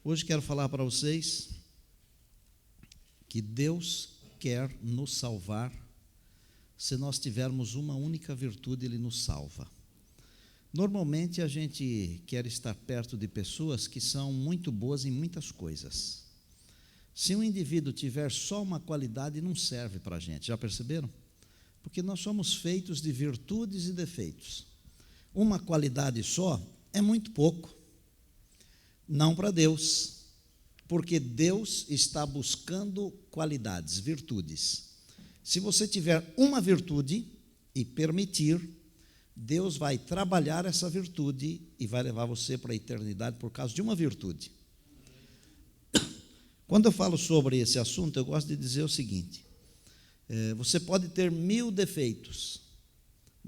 Hoje quero falar para vocês que Deus quer nos salvar. Se nós tivermos uma única virtude, Ele nos salva. Normalmente a gente quer estar perto de pessoas que são muito boas em muitas coisas. Se um indivíduo tiver só uma qualidade, não serve para a gente, já perceberam? Porque nós somos feitos de virtudes e defeitos. Uma qualidade só é muito pouco. Não para Deus, porque Deus está buscando qualidades, virtudes. Se você tiver uma virtude e permitir, Deus vai trabalhar essa virtude e vai levar você para a eternidade por causa de uma virtude. Quando eu falo sobre esse assunto, eu gosto de dizer o seguinte: você pode ter 1000 defeitos,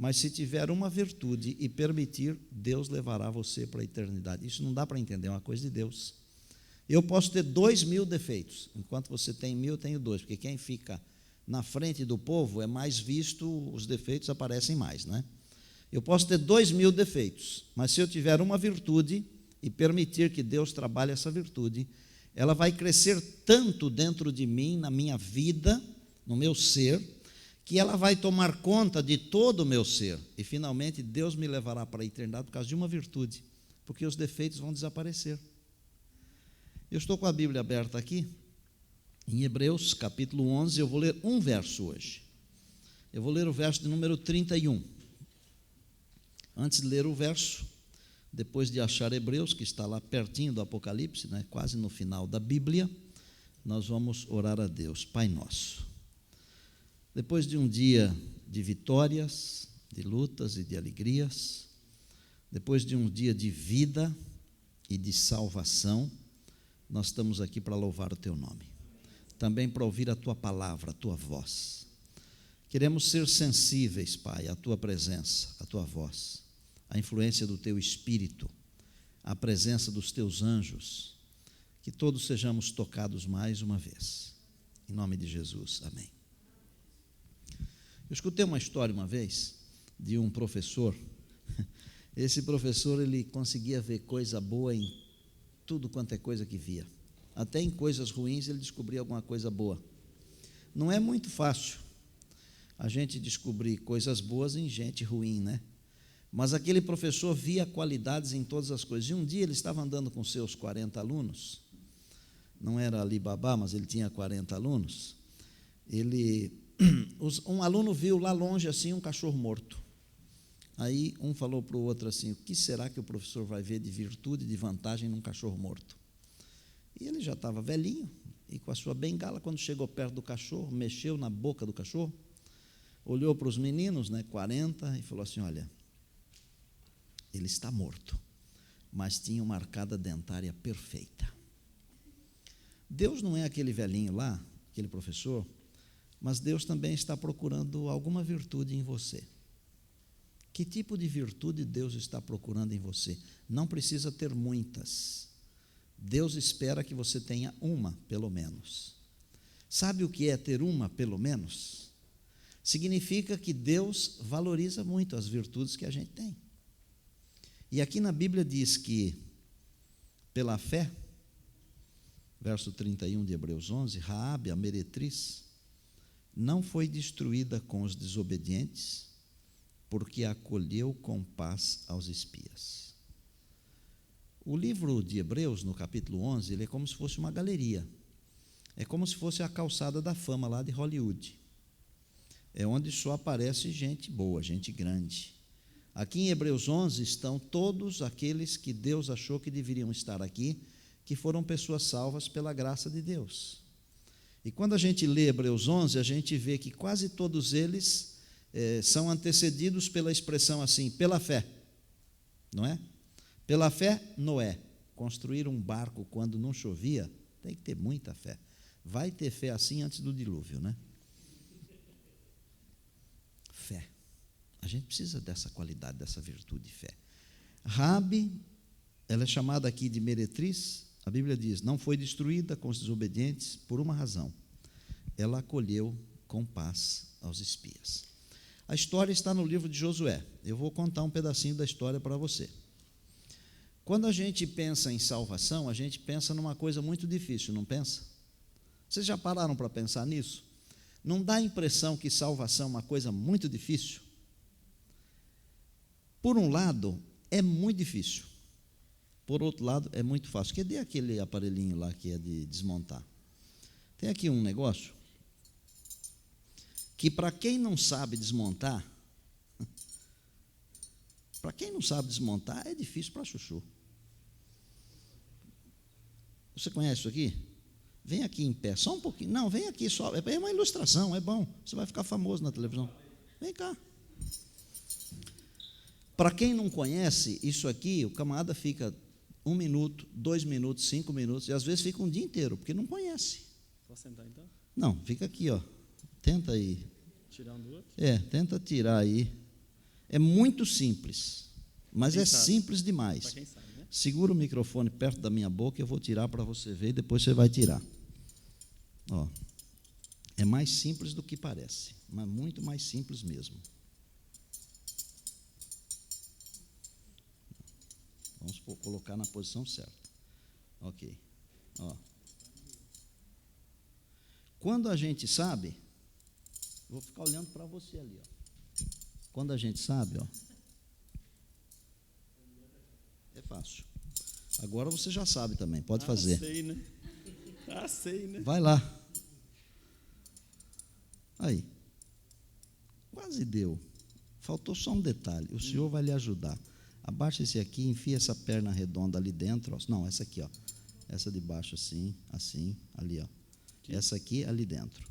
mas se tiver uma virtude e permitir, Deus levará você para a eternidade. Isso não dá para entender, é uma coisa de Deus. Eu posso ter 2000 defeitos, enquanto você tem 1000, eu tenho 2, porque quem fica na frente do povo é mais visto, os defeitos aparecem mais, né? Eu posso ter 2000 defeitos, mas se eu tiver uma virtude e permitir que Deus trabalhe essa virtude, ela vai crescer tanto dentro de mim, na minha vida, no meu ser, que ela vai tomar conta de todo o meu ser. E finalmente Deus me levará para a eternidade por causa de uma virtude, porque os defeitos vão desaparecer. Eu estou com a Bíblia aberta aqui, em Hebreus capítulo 11, eu vou ler um verso hoje. Eu vou ler o verso de número 31. Antes de ler o verso, depois de achar Hebreus, que está lá pertinho do Apocalipse, né, quase no final da Bíblia, nós vamos orar a Deus. Pai nosso, depois de um dia de vitórias, de lutas e de alegrias, depois de um dia de vida e de salvação, nós estamos aqui para louvar o Teu nome, também para ouvir a Tua palavra, a Tua voz. Queremos ser sensíveis, Pai, à Tua presença, à Tua voz, à influência do Teu Espírito, à presença dos Teus anjos, que todos sejamos tocados mais uma vez. Em nome de Jesus, amém. Eu escutei uma história uma vez de um professor. Esse professor, ele conseguia ver coisa boa em tudo quanto é coisa que via. Até em coisas ruins ele descobria alguma coisa boa. Não é muito fácil a gente descobrir coisas boas em gente ruim, né? Mas aquele professor via qualidades em todas as coisas. E um dia ele estava andando com seus 40 alunos, não era Alibaba, mas ele tinha 40 alunos. Um aluno viu lá longe assim um cachorro morto. Aí um falou para o outro assim: o que será que o professor vai ver de virtude, de vantagem num cachorro morto? E ele já estava velhinho, e com a sua bengala, quando chegou perto do cachorro, mexeu na boca do cachorro, olhou para os meninos, 40, e falou assim: olha, ele está morto, mas tinha uma arcada dentária perfeita. Deus não é aquele velhinho lá, aquele professor, mas Deus também está procurando alguma virtude em você. Que tipo de virtude Deus está procurando em você? Não precisa ter muitas. Deus espera que você tenha uma, pelo menos. Sabe o que é ter uma, pelo menos? Significa que Deus valoriza muito as virtudes que a gente tem. E aqui na Bíblia diz que, pela fé, verso 31 de Hebreus 11, Raabe, a meretriz, não foi destruída com os desobedientes, porque acolheu com paz aos espias. O livro de Hebreus, no capítulo 11, ele é como se fosse uma galeria. É como se fosse a calçada da fama lá de Hollywood. É onde só aparece gente boa, gente grande. Aqui em Hebreus 11 estão todos aqueles que Deus achou que deveriam estar aqui, que foram pessoas salvas pela graça de Deus. E quando a gente lê Hebreus 11, a gente vê que quase todos eles são antecedidos pela expressão assim, pela fé, não é? Pela fé, Noé, construir um barco quando não chovia, tem que ter muita fé. Vai ter fé assim antes do dilúvio, né? Fé. A gente precisa dessa qualidade, dessa virtude de fé. Raabe, ela é chamada aqui de meretriz. A Bíblia diz: não foi destruída com os desobedientes por uma razão. Ela acolheu com paz aos espias. A história está no livro de Josué. Eu vou contar um pedacinho da história para você. Quando a gente pensa em salvação, a gente pensa numa coisa muito difícil, não pensa? Vocês já pararam para pensar nisso? Não dá a impressão que salvação é uma coisa muito difícil? Por um lado, é muito difícil. Por outro lado, é muito fácil. Cadê aquele aparelhinho lá que é de desmontar? Tem aqui um negócio que, para quem não sabe desmontar, é difícil para chuchu. Você conhece isso aqui? Vem aqui em pé, só um pouquinho. Não, vem aqui só. É uma ilustração, é bom. Você vai ficar famoso na televisão. Vem cá. Para quem não conhece, isso aqui, o camarada fica 1 minuto, 2 minutos, 5 minutos, e às vezes fica um dia inteiro, porque não conhece. Posso sentar então? Não, fica aqui, ó. Tenta aí. Tirar um do outro? Tenta tirar aí. É muito simples, mas é simples demais. Para quem sabe, né? Segura o microfone perto da minha boca, eu vou tirar para você ver, e depois você vai tirar. Ó, é mais simples do que parece, mas muito mais simples mesmo. Vamos colocar na posição certa. Ok. Ó. Quando a gente sabe, vou ficar olhando para você ali, ó. Quando a gente sabe, ó, é fácil. Agora você já sabe também, pode fazer. Sei, né? Sei, né? Vai lá. Aí. Quase deu. Faltou só um detalhe. O senhor vai lhe ajudar. Abaixa esse aqui, enfia essa perna redonda ali dentro. Ó. Não, essa aqui, ó. Essa de baixo assim, assim, ali, ó. Aqui. Essa aqui ali dentro.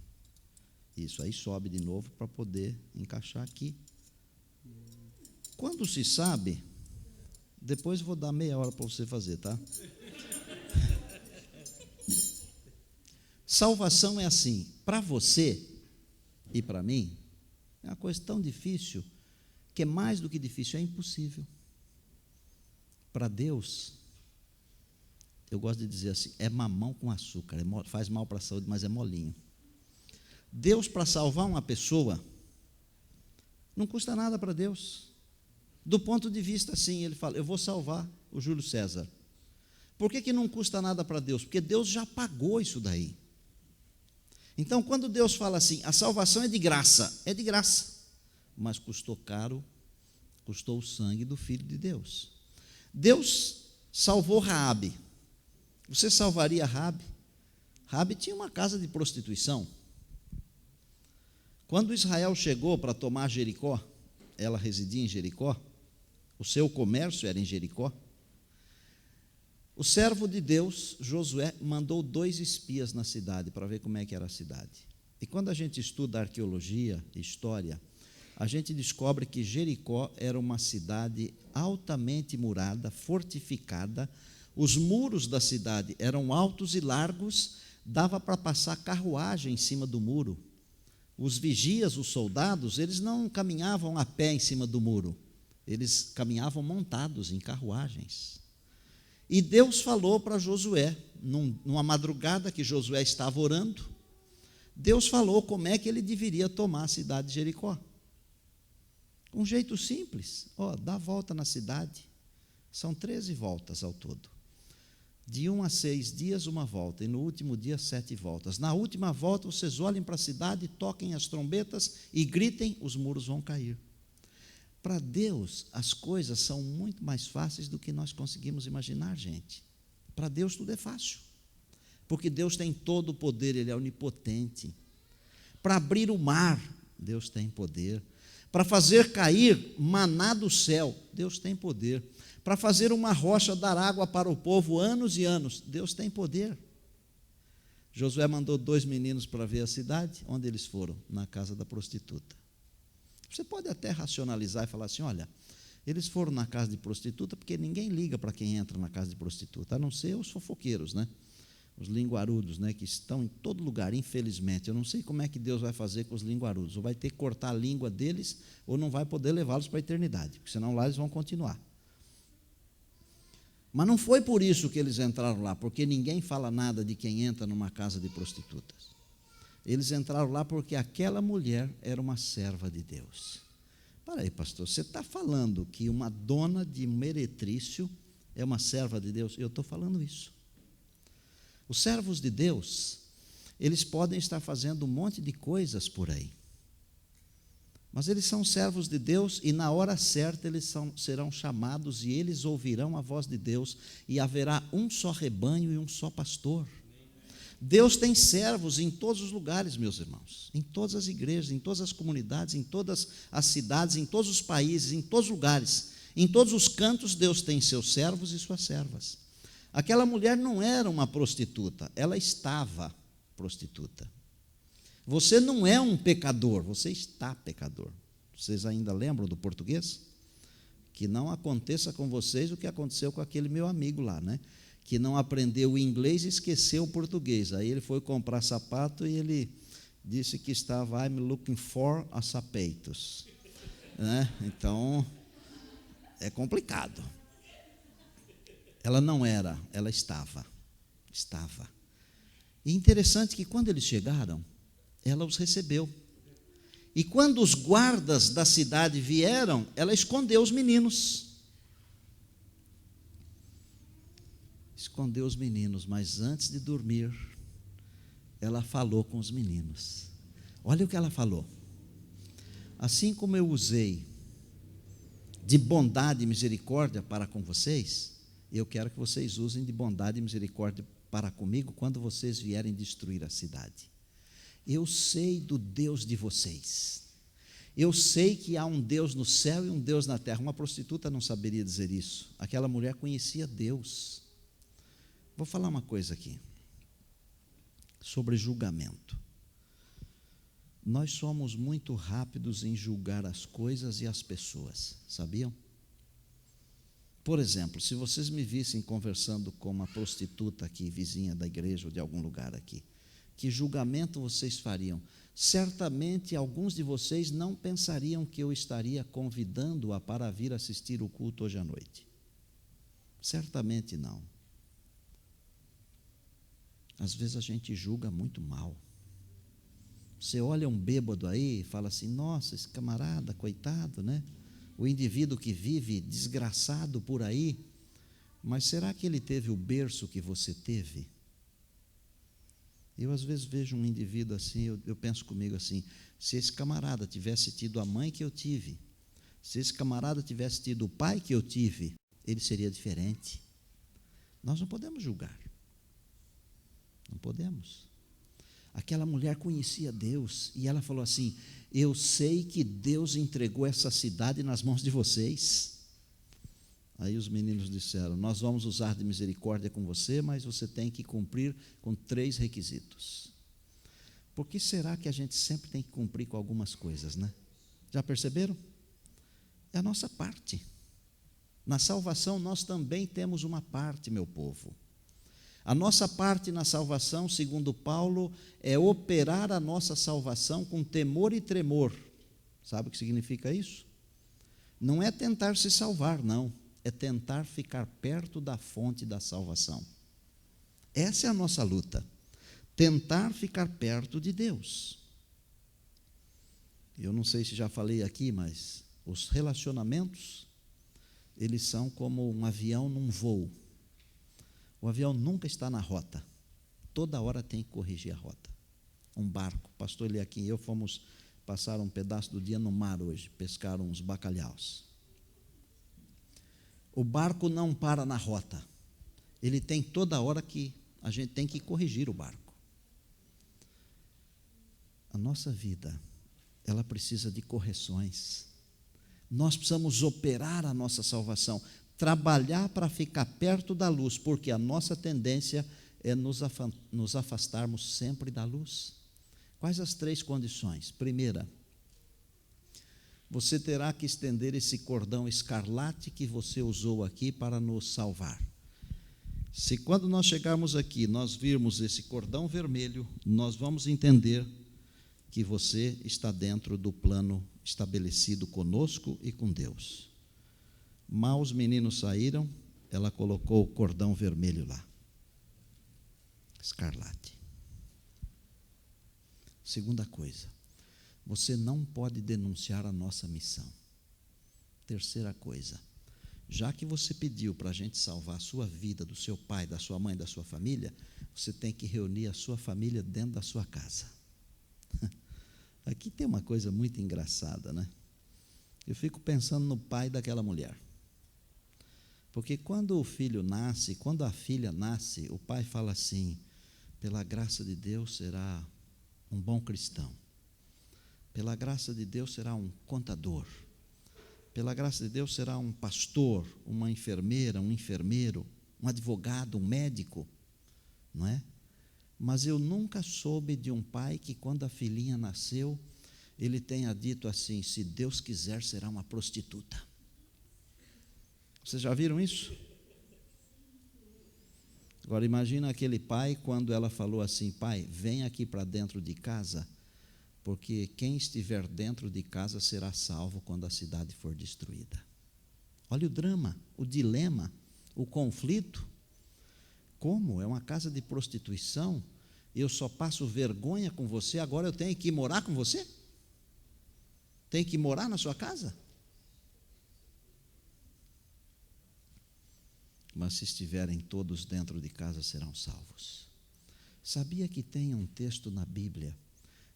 Isso, aí sobe de novo para poder encaixar aqui. Quando se sabe, depois vou dar meia hora para você fazer, tá? Salvação é assim, para você e para mim, é uma coisa tão difícil, que é mais do que difícil, é impossível. Para Deus, eu gosto de dizer assim, é mamão com açúcar, faz mal para a saúde, mas é molinho. Deus, para salvar uma pessoa, não custa nada para Deus. Do ponto de vista assim, ele fala, eu vou salvar o Júlio César. Por que não custa nada para Deus? Porque Deus já pagou isso daí. Então, quando Deus fala assim, a salvação é de graça, mas custou caro, custou o sangue do Filho de Deus. Deus salvou Raabe. Você salvaria Raabe? Raabe tinha uma casa de prostituição. Quando Israel chegou para tomar Jericó, ela residia em Jericó, o seu comércio era em Jericó, o servo de Deus, Josué, mandou 2 espias na cidade para ver como é que era a cidade. E quando a gente estuda arqueologia e história, a gente descobre que Jericó era uma cidade altamente murada, fortificada. Os muros da cidade eram altos e largos, dava para passar carruagem em cima do muro. Os vigias, os soldados, eles não caminhavam a pé em cima do muro, eles caminhavam montados em carruagens. E Deus falou para Josué, numa madrugada que Josué estava orando, Deus falou como é que ele deveria tomar a cidade de Jericó. Um jeito simples, dá a volta na cidade, são 13 voltas ao todo. De 1 a 6 dias, uma volta, e no último dia, 7 voltas. Na última volta, vocês olhem para a cidade, toquem as trombetas e gritem, os muros vão cair. Para Deus, as coisas são muito mais fáceis do que nós conseguimos imaginar, gente. Para Deus tudo é fácil, porque Deus tem todo o poder, Ele é onipotente. Para abrir o mar, Deus tem poder. Para fazer cair maná do céu, Deus tem poder. Para fazer uma rocha dar água para o povo anos e anos, Deus tem poder. Josué mandou 2 meninos para ver a cidade. Onde eles foram? Na casa da prostituta. Você pode até racionalizar e falar assim, olha, eles foram na casa de prostituta porque ninguém liga para quem entra na casa de prostituta, a não ser os fofoqueiros, né? Os linguarudos, né, que estão em todo lugar, infelizmente. Eu não sei como é que Deus vai fazer com os linguarudos, ou vai ter que cortar a língua deles, ou não vai poder levá-los para a eternidade, porque senão lá eles vão continuar. Mas não foi por isso que eles entraram lá, porque ninguém fala nada de quem entra numa casa de prostitutas. Eles entraram lá porque aquela mulher era uma serva de Deus. Para aí, pastor, você está falando que uma dona de meretrício é uma serva de Deus? Eu estou falando isso. Os servos de Deus, eles podem estar fazendo um monte de coisas por aí. Mas eles são servos de Deus e na hora certa eles serão chamados e eles ouvirão a voz de Deus e haverá um só rebanho e um só pastor. Deus tem servos em todos os lugares, meus irmãos, em todas as igrejas, em todas as comunidades, em todas as cidades, em todos os países, em todos os lugares, em todos os cantos Deus tem seus servos e suas servas. Aquela mulher não era uma prostituta, ela estava prostituta. Você não é um pecador, você está pecador. Vocês ainda lembram do português? Que não aconteça com vocês o que aconteceu com aquele meu amigo lá, né? Que não aprendeu o inglês e esqueceu o português. Aí ele foi comprar sapato e ele disse que estava I'm looking for a sapatos. Né? Então, é complicado. Ela não era, ela estava. Estava. E interessante que quando eles chegaram, ela os recebeu. E quando os guardas da cidade vieram, ela escondeu os meninos. Escondeu os meninos, mas antes de dormir, ela falou com os meninos. Olha o que ela falou. Assim como eu usei de bondade e misericórdia para com vocês, eu quero que vocês usem de bondade e misericórdia para comigo quando vocês vierem destruir a cidade. Eu sei do Deus de vocês. Eu sei que há um Deus no céu e um Deus na terra. Uma prostituta não saberia dizer isso. Aquela mulher conhecia Deus. Vou falar uma coisa aqui sobre julgamento. Nós somos muito rápidos em julgar as coisas e as pessoas, sabiam? Por exemplo, se vocês me vissem conversando com uma prostituta aqui, vizinha da igreja ou de algum lugar aqui, que julgamento vocês fariam? Certamente alguns de vocês não pensariam que eu estaria convidando-a para vir assistir o culto hoje à noite. Certamente não. Às vezes a gente julga muito mal. Você olha um bêbado aí e fala assim, nossa, esse camarada, coitado, né? O indivíduo que vive desgraçado por aí, mas será que ele teve o berço que você teve? Eu às vezes vejo um indivíduo assim, eu penso comigo assim, se esse camarada tivesse tido a mãe que eu tive, se esse camarada tivesse tido o pai que eu tive, ele seria diferente. Nós não podemos julgar. Não podemos. Aquela mulher conhecia Deus e ela falou assim, eu sei que Deus entregou essa cidade nas mãos de vocês. Aí os meninos disseram, nós vamos usar de misericórdia com você, mas você tem que cumprir com 3 requisitos. Por que será que a gente sempre tem que cumprir com algumas coisas, né? Já perceberam? É a nossa parte. Na salvação nós também temos uma parte, meu povo. A nossa parte na salvação, segundo Paulo, é operar a nossa salvação com temor e tremor. Sabe o que significa isso? Não é tentar se salvar, não. É tentar ficar perto da fonte da salvação. Essa é a nossa luta. Tentar ficar perto de Deus. Eu não sei se já falei aqui, mas os relacionamentos, eles são como um avião num voo. O avião nunca está na rota. Toda hora tem que corrigir a rota. Um barco, o pastor Eliakim e eu fomos passar um pedaço do dia no mar hoje, pescar uns bacalhaus. O barco não para na rota. Ele tem toda hora que a gente tem que corrigir o barco. A nossa vida, ela precisa de correções. Nós precisamos operar a nossa salvação, trabalhar para ficar perto da luz, porque a nossa tendência é nos afastarmos sempre da luz. Quais as 3 condições? Primeira, você terá que estender esse cordão escarlate que você usou aqui para nos salvar. Se quando nós chegarmos aqui, nós virmos esse cordão vermelho, nós vamos entender que você está dentro do plano estabelecido conosco e com Deus. Mal os meninos saíram, ela colocou o cordão vermelho lá. Escarlate. Segunda coisa, você não pode denunciar a nossa missão. Terceira coisa, já que você pediu para a gente salvar a sua vida, do seu pai, da sua mãe, da sua família, você tem que reunir a sua família dentro da sua casa. Aqui tem uma coisa muito engraçada, né? Eu fico pensando no pai daquela mulher. Porque quando o filho nasce, quando a filha nasce, o pai fala assim: pela graça de Deus será um bom cristão. Pela graça de Deus será um contador. Pela graça de Deus será um pastor, uma enfermeira, um enfermeiro, um advogado, um médico, não é? Mas eu nunca soube de um pai que, quando a filhinha nasceu, ele tenha dito assim: se Deus quiser, será uma prostituta. Vocês já viram isso? Agora imagina aquele pai quando ela falou assim: pai, vem aqui para dentro de casa, porque quem estiver dentro de casa será salvo quando a cidade for destruída. Olha o drama, o dilema, o conflito. Como? É uma casa de prostituição? Eu só passo vergonha com você, agora eu tenho que morar com você? Tenho que morar na sua casa? Mas se estiverem todos dentro de casa, serão salvos. Sabia que tem um texto na Bíblia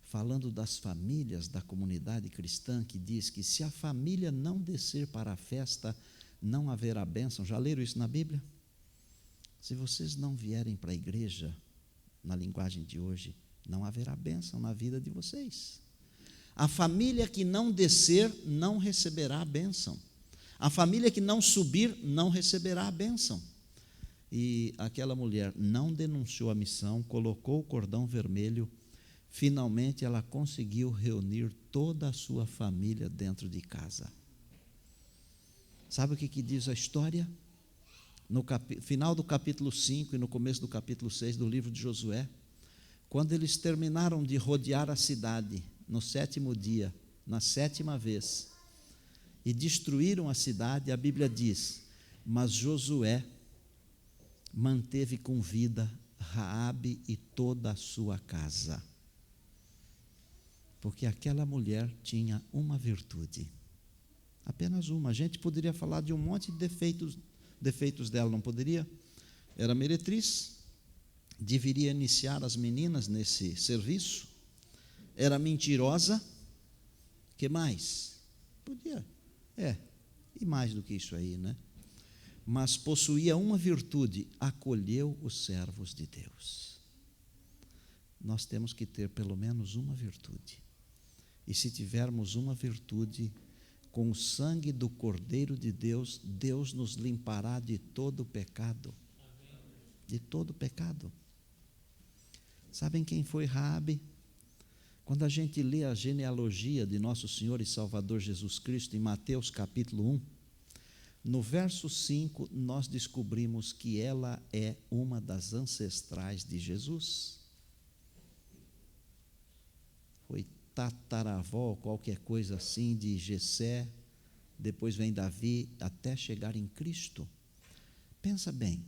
falando das famílias da comunidade cristã, que diz que se a família não descer para a festa, não haverá bênção? Já leram isso na Bíblia? Se vocês não vierem para a igreja, na linguagem de hoje, não haverá bênção na vida de vocês. A família que não descer, não receberá a bênção. A família que não subir, não receberá a bênção. E aquela mulher não denunciou a missão, colocou o cordão vermelho. Finalmente ela conseguiu reunir toda a sua família dentro de casa. Sabe o que diz a história? No final do capítulo 5 e no começo do capítulo 6 do livro de Josué, quando eles terminaram de rodear a cidade, no 7º dia, na 7ª vez, e destruíram a cidade, a Bíblia diz: mas Josué manteve com vida Raabe e toda a sua casa. Porque aquela mulher tinha uma virtude, apenas uma. A gente poderia falar de um monte de defeitos dela, não poderia? Era meretriz, deveria iniciar as meninas nesse serviço, era mentirosa, que mais? Podia, e mais do que isso aí, né? Mas possuía uma virtude: acolheu os servos de Deus. Nós temos que ter pelo menos uma virtude. E se tivermos uma virtude, com o sangue do Cordeiro de Deus, Deus nos limpará de todo o pecado. De todo o pecado. Sabem quem foi Raabe? Quando a gente lê a genealogia de nosso Senhor e Salvador Jesus Cristo, em Mateus capítulo 1, no verso 5, nós descobrimos que ela é uma das ancestrais de Jesus. Foi tataravó, qualquer coisa assim, de Jessé, depois vem Davi, até chegar em Cristo. Pensa bem,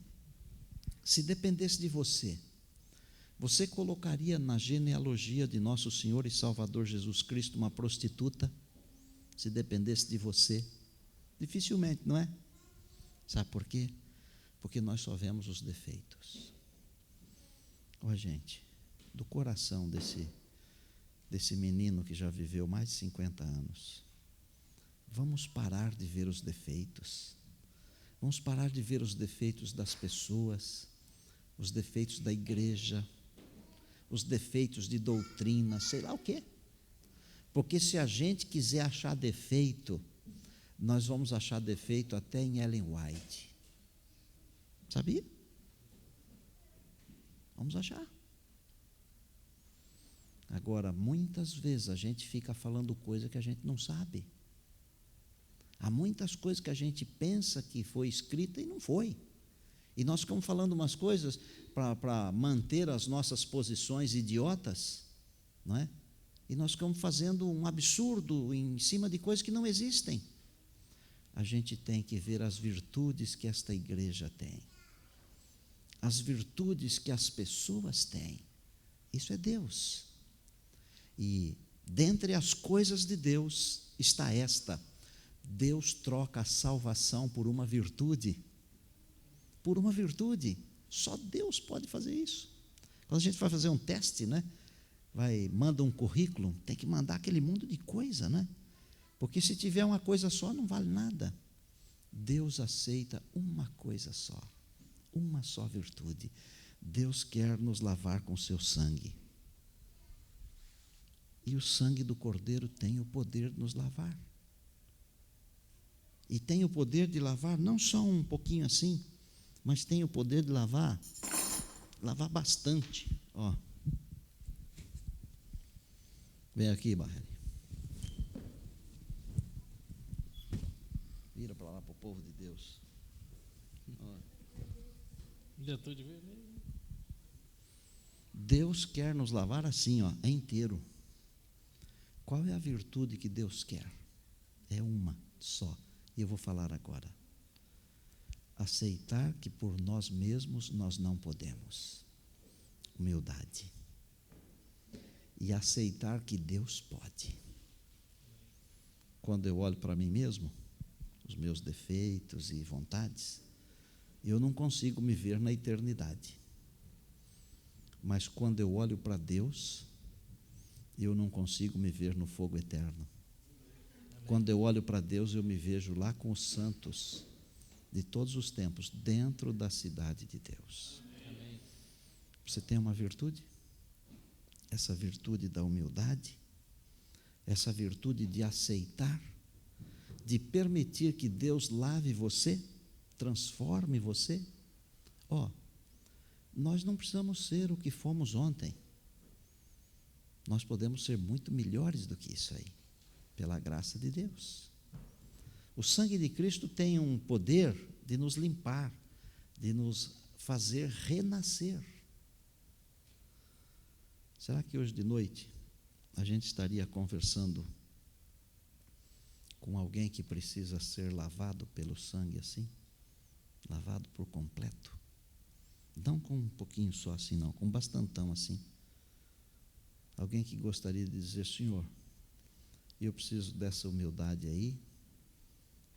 se dependesse de você, você colocaria na genealogia de nosso Senhor e Salvador Jesus Cristo uma prostituta? Se dependesse de você? Dificilmente, não é? Sabe por quê? Porque nós só vemos os defeitos. Ó, gente, do coração desse menino que já viveu mais de 50 anos, vamos parar de ver os defeitos. Vamos parar de ver os defeitos das pessoas, os defeitos da igreja, os defeitos de doutrina, sei lá o quê. Porque se a gente quiser achar defeito, nós vamos achar defeito até em Ellen White. Sabia? Vamos achar. Agora, muitas vezes a gente fica falando coisa que a gente não sabe. Há muitas coisas que a gente pensa que foi escrita e não foi. E nós ficamos falando umas coisas para manter as nossas posições idiotas, não é? E nós ficamos fazendo um absurdo em cima de coisas que não existem. A gente tem que ver as virtudes que esta igreja tem, as virtudes que as pessoas têm. Isso é Deus. E dentre as coisas de Deus está esta: Deus troca a salvação por uma virtude. Por uma virtude. Só Deus pode fazer isso. Quando a gente vai fazer um teste, né? Manda um currículo, tem que mandar aquele mundo de coisa, né? Porque se tiver uma coisa só, não vale nada. Deus aceita uma coisa só, uma só virtude. Deus quer nos lavar com seu sangue. E o sangue do Cordeiro tem o poder de nos lavar. E tem o poder de lavar não só um pouquinho assim, mas tem o poder de lavar bastante. Ó. Vem aqui, Barreli. Vira para lá para o povo de Deus. Ó. Já estou de vermelho. Deus quer nos lavar assim, ó, inteiro. Qual é a virtude que Deus quer? É uma só. E eu vou falar agora. Aceitar que por nós mesmos nós não podemos. Humildade. E aceitar que Deus pode. Quando eu olho para mim mesmo, os meus defeitos e vontades, eu não consigo me ver na eternidade. Mas quando eu olho para Deus, eu não consigo me ver no fogo eterno. Quando eu olho para Deus, eu me vejo lá com os santos de todos os tempos, dentro da cidade de Deus. Amém. Você tem uma virtude? Essa virtude da humildade, essa virtude de aceitar, de permitir que Deus lave você, transforme você. Ó, nós não precisamos ser o que fomos ontem. Nós podemos ser muito melhores do que isso aí, pela graça de Deus. O sangue de Cristo tem um poder de nos limpar, de nos fazer renascer. Será que hoje de noite a gente estaria conversando com alguém que precisa ser lavado pelo sangue assim? Lavado por completo? Não com um pouquinho só assim, não, com bastantão assim. Alguém que gostaria de dizer: Senhor, eu preciso dessa humildade aí,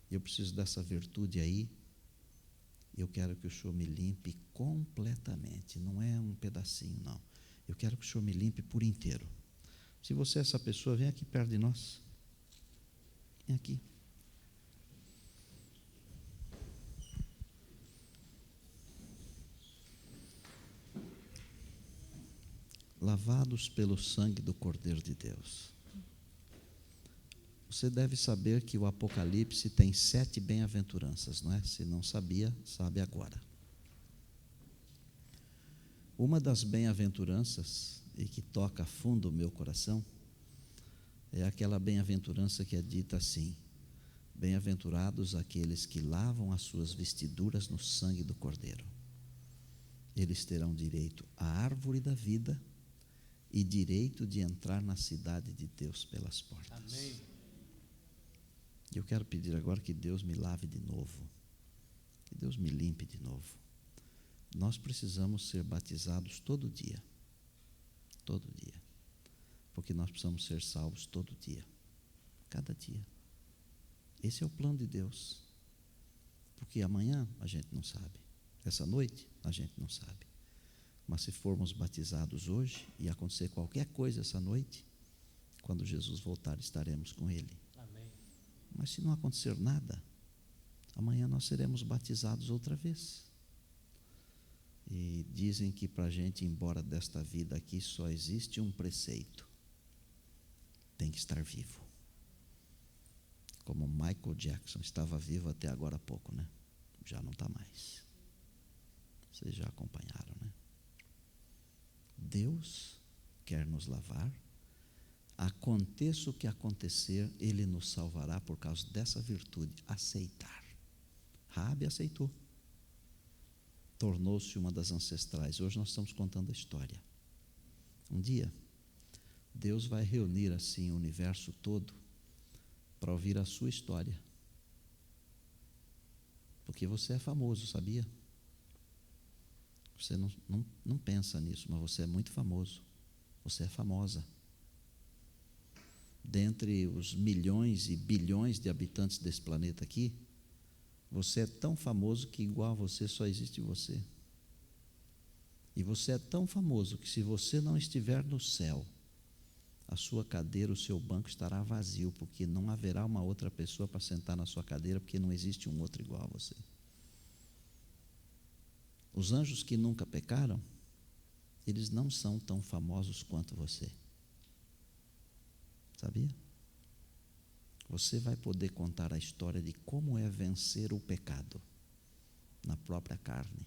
eu preciso dessa virtude aí, eu quero que o Senhor me limpe completamente, não é um pedacinho, não. Eu quero que o Senhor me limpe por inteiro. Se você é essa pessoa, vem aqui perto de nós. Vem aqui. Lavados pelo sangue do Cordeiro de Deus. Você deve saber que o Apocalipse tem 7 bem-aventuranças, não é? Se não sabia, sabe agora. Uma das bem-aventuranças, e que toca a fundo o meu coração, é aquela bem-aventurança que é dita assim: bem-aventurados aqueles que lavam as suas vestiduras no sangue do Cordeiro. Eles terão direito à árvore da vida e direito de entrar na cidade de Deus pelas portas. Amém. Eu quero pedir agora que Deus me lave de novo, que Deus me limpe de novo. Nós precisamos ser batizados todo dia, porque nós precisamos ser salvos todo dia, cada dia. Esse é o plano de Deus, porque amanhã a gente não sabe, essa noite a gente não sabe, mas se formos batizados hoje e acontecer qualquer coisa essa noite, quando Jesus voltar estaremos com Ele. Amém. Mas se não acontecer nada, amanhã nós seremos batizados outra vez. E dizem que para a gente ir embora desta vida aqui só existe um preceito: tem que estar vivo. Como Michael Jackson estava vivo até agora há pouco, né? Já não está mais. Vocês já acompanharam, né? Deus quer nos lavar. Aconteça o que acontecer, Ele nos salvará por causa dessa virtude: aceitar. Raabe aceitou. Tornou-se uma das ancestrais. Hoje nós estamos contando a história. Um dia, Deus vai reunir assim o universo todo para ouvir a sua história. Porque você é famoso, sabia? Você não pensa nisso, mas você é muito famoso. Você é famosa. dentre os milhões e bilhões de habitantes desse planeta aqui, você é tão famoso que igual a você só existe você. E você é tão famoso que se você não estiver no céu, a sua cadeira, o seu banco estará vazio, porque não haverá uma outra pessoa para sentar na sua cadeira, porque não existe um outro igual a você. Os anjos que nunca pecaram, eles não são tão famosos quanto você. Sabia? Você vai poder contar a história de como é vencer o pecado na própria carne.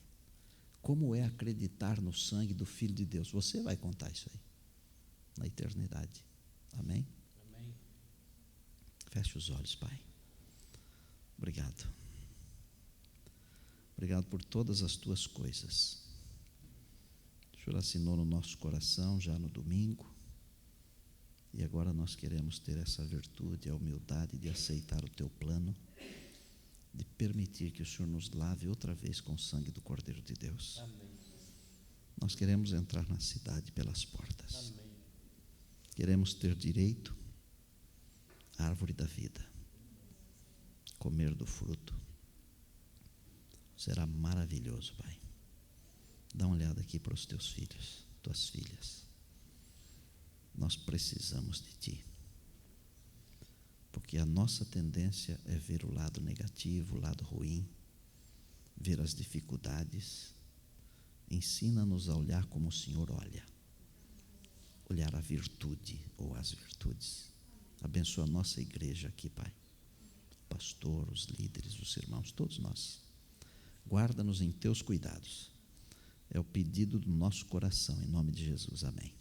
Como é acreditar no sangue do Filho de Deus. Você vai contar isso aí na eternidade. Amém? Amém. Feche os olhos, Pai. Obrigado. Obrigado por todas as tuas coisas. O Senhor assinou no nosso coração já no domingo. E agora nós queremos ter essa virtude, a humildade de aceitar o teu plano, de permitir que o Senhor nos lave outra vez com o sangue do Cordeiro de Deus. Amém. Nós queremos entrar na cidade pelas portas. Amém. Queremos ter direito à árvore da vida, comer do fruto. Será maravilhoso, Pai. Dá uma olhada aqui para os teus filhos, tuas filhas. Nós precisamos de Ti, porque a nossa tendência é ver o lado negativo, o lado ruim, ver as dificuldades. Ensina-nos a olhar como o Senhor olha, olhar a virtude ou as virtudes. Abençoa a nossa igreja aqui, Pai, o pastor, os líderes, os irmãos, todos nós. Guarda-nos em Teus cuidados. É o pedido do nosso coração, em nome de Jesus. Amém.